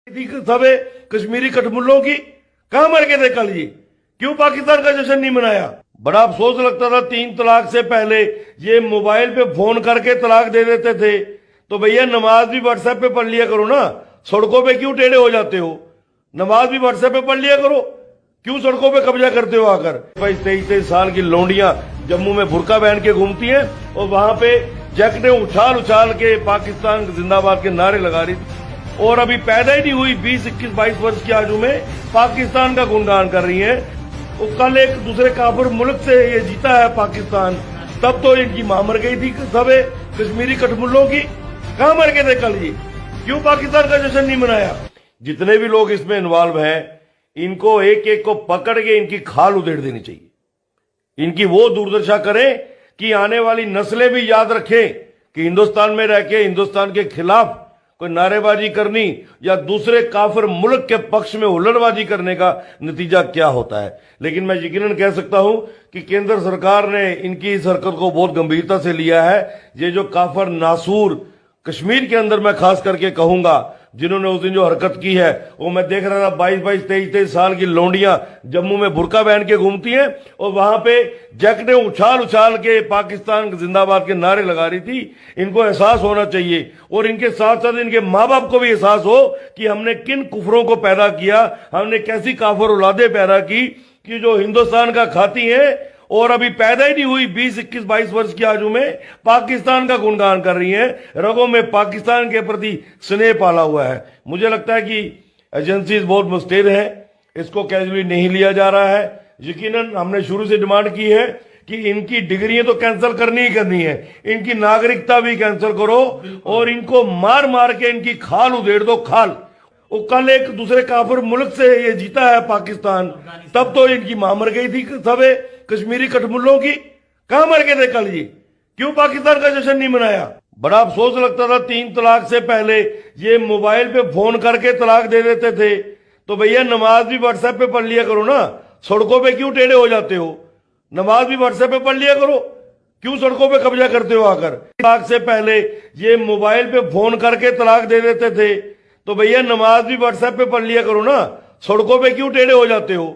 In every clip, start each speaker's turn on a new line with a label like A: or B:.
A: सब कश्मीरी कठमुल्लों की कहां मर गए थे कल ये? क्यों पाकिस्तान का जश्न नहीं मनाया? बड़ा अफसोस लगता था 3 तलाक से पहले ये मोबाइल पे फोन करके तलाक दे देते थे। तो भैया नमाज भी व्हाट्सएप पे पढ़ लिया करो ना, सड़कों पे क्यों टेढ़े हो जाते हो? नमाज भी व्हाट्सएप पे पढ़ लिया करो, क्यों सड़कों पे कब्जा करते हो आकर? 23-23 साल की लौंडियां जम्मू में बुरका पहन के घूमती हैं और वहां पे जैकटें उछाल उछाल के पाकिस्तान जिंदाबाद के नारे लगा रही थी, और अभी पैदा ही नहीं हुई 20, 21, 22 वर्ष की आयु में पाकिस्तान का गुणगान कर रही हैं। वो कल एक दूसरे काफिर मुल्क से ये जीता है पाकिस्तान, तब तो इनकी मां मर गई थी। सब कश्मीरी कठमुल्लों की कहां मर गए थे कल ये? क्यों पाकिस्तान का जश्न नहीं मनाया? जितने भी लोग इसमें इन्वॉल्व हैं, इनको एक एक को पकड़ के इनकी खाल उधेड़ देनी चाहिए। इनकी वो दुर्दशा करें कि आने वाली नस्लें भी याद रखें कि हिंदुस्तान में रह के हिंदुस्तान के खिलाफ कोई नारेबाजी करनी या दूसरे काफिर मुल्क के पक्ष में हुल्लड़बाजी करने का नतीजा क्या होता है। लेकिन मैं यकीनन कह सकता हूं कि केंद्र सरकार ने इनकी इस हरकत को बहुत गंभीरता से लिया है। ये जो काफिर नासूर कश्मीर के अंदर मैं खास करके कहूंगा जिन्होंने उस दिन जो हरकत की है, वो मैं देख रहा था 22-22, 23-23 साल की लौंडियां जम्मू में बुरका पहन के घूमती हैं और वहां पे जैकटें उछाल उछाल के पाकिस्तान जिंदाबाद के नारे लगा रही थी। इनको एहसास होना चाहिए और इनके साथ साथ इनके माँ बाप को भी एहसास हो कि हमने किन कुफरों को पैदा किया, हमने कैसी काफिर औलादे पैदा की कि जो हिंदुस्तान का खाती हैं और अभी पैदा ही नहीं हुई 20, 21, 22 वर्ष की आयु में पाकिस्तान का गुणगान कर रही हैं, रगों में पाकिस्तान के प्रति स्नेह पाला हुआ है। मुझे लगता है कि एजेंसीज बहुत मुस्तैद है, इसको कैजुअली नहीं लिया जा रहा है। यकीनन हमने शुरू से डिमांड की है कि इनकी डिग्रियां तो कैंसिल करनी ही करनी है, इनकी नागरिकता भी कैंसिल करो और इनको मार मार के इनकी खाल उधेड़ दो, खाल। वो कल एक दूसरे काफिर मुल्क से ये जीता है पाकिस्तान, तब तो इनकी मां मर गई थी। सब कश्मीरी कठमुल्लों की कहां मर गए थे कल ये? क्यों पाकिस्तान का जश्न नहीं मनाया? बड़ा अफसोस लगता था 3 तलाक से पहले ये मोबाइल पे फोन करके तलाक दे देते थे। तो भैया नमाज भी व्हाट्सएप पे पढ़ लिया करो ना, सड़कों पे क्यों टेढ़े हो जाते हो? नमाज भी व्हाट्सएप पे पढ़ लिया करो, क्यों सड़कों पे कब्जा करते हो आकर? तलाक से पहले ये मोबाइल पे फोन करके तलाक दे देते थे। तो भैया नमाज भी व्हाट्सएप पे पढ़ लिया करो ना, सड़कों पे क्यों टेढ़े हो जाते हो?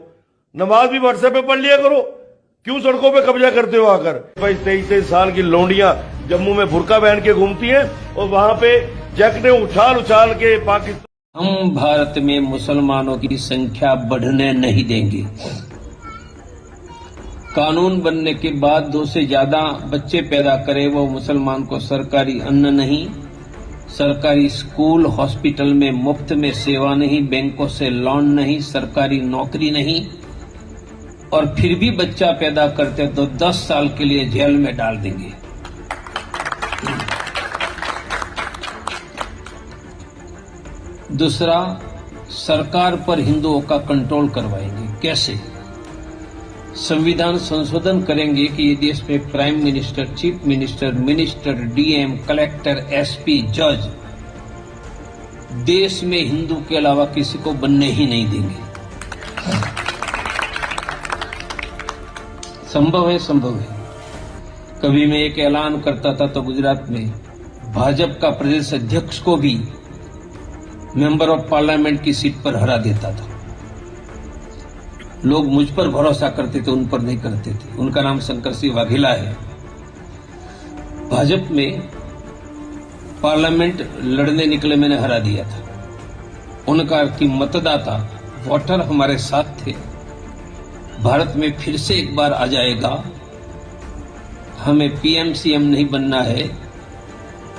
A: नमाज भी व्हाट्सएप पे पढ़ लिया करो, क्यों सड़कों पे कब्जा करते हो आकर? 23-23 साल की लौंडियां जम्मू में बुरका पहन के घूमती हैं और वहां पे जैकटें उछाल उछाल के पाकिस्तान।
B: हम भारत में मुसलमानों की संख्या बढ़ने नहीं देंगे। कानून बनने के बाद 2 से ज्यादा बच्चे पैदा करे वो मुसलमान को सरकारी अन्न नहीं, सरकारी स्कूल हॉस्पिटल में मुफ्त में सेवा नहीं, बैंकों से लोन नहीं, सरकारी नौकरी नहीं, और फिर भी बच्चा पैदा करते तो 10 साल के लिए जेल में डाल देंगे। दूसरा, सरकार पर हिंदुओं का कंट्रोल करवाएंगे। कैसे? संविधान संशोधन करेंगे कि ये देश में prime minister, chief minister, minister, DM, collector, SP, जज देश में हिंदू के अलावा किसी को बनने ही नहीं देंगे। संभव है, संभव है। कभी मैं एक ऐलान करता था तो गुजरात में भाजपा का प्रदेश अध्यक्ष को भी मेंबर ऑफ पार्लियामेंट की सीट पर हरा देता था। लोग मुझ पर भरोसा करते थे, उन पर नहीं करते थे। उनका नाम शंकर सिंह वाघेला है। भाजपा में पार्लियामेंट लड़ने निकले, मैंने हरा दिया था। उनका कि मतदाता वोटर हमारे साथ थे। भारत में फिर से एक बार आ जाएगा, हमें पीएम सीएम नहीं बनना है,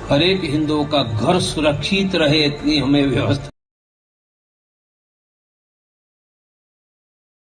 B: हर एक हिंदुओं का घर सुरक्षित रहे इतनी हमें व्यवस्था